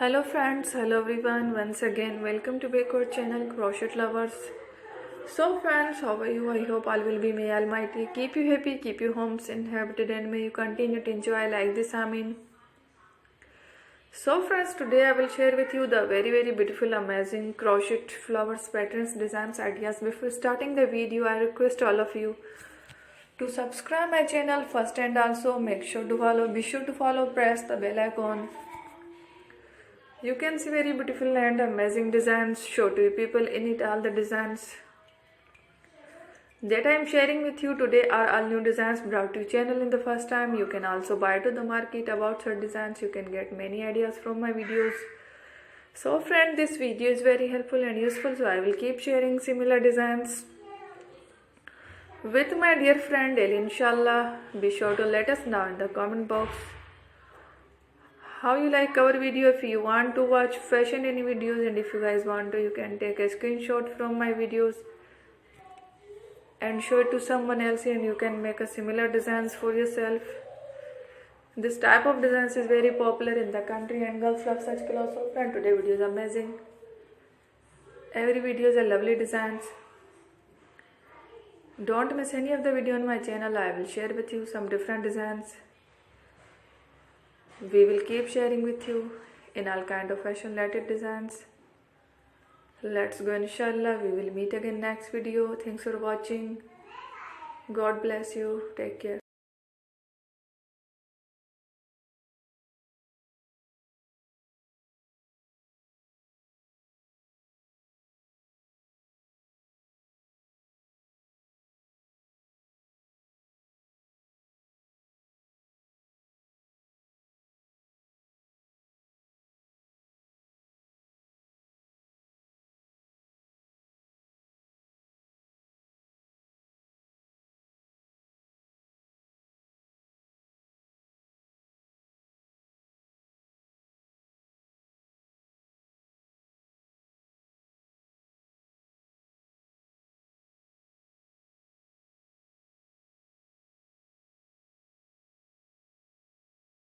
Hello friends, hello everyone, once again welcome to back our channel Crochet Lovers. So friends, how are you? I hope all will be, may Almighty keep you happy, keep you homes inhabited, and may you continue to enjoy like this. Amen. So friends, today I will share with you the very beautiful amazing crochet flowers patterns, designs, ideas. Before starting the video, I request all of you to subscribe my channel first, and also be sure to follow, press the bell icon. You can see very beautiful and amazing designs. Show to you people in it. All the designs that I am sharing with you today are all new designs brought to your channel in the first time. You can also buy to the market about such designs. You can get many ideas from my videos. So friend, this video is very helpful and useful, so I will keep sharing similar designs with my dear friend Ellie, inshallah. Be sure to let us know in the comment box how you like our video. If you want to watch fashion any videos, and if you guys want to, you can take a screenshot from my videos and show it to someone else, and you can make a similar designs for yourself. This type of designs is very popular in the country, and girls love such clothes. So friend, today video is amazing. Every video is a lovely designs. Don't miss any of the video on my channel. I will share with you some different designs. We will keep sharing with you in all kind of fashion related designs. Let's go, inshallah. We will meet again next video. Thanks for watching. God bless you. Take care.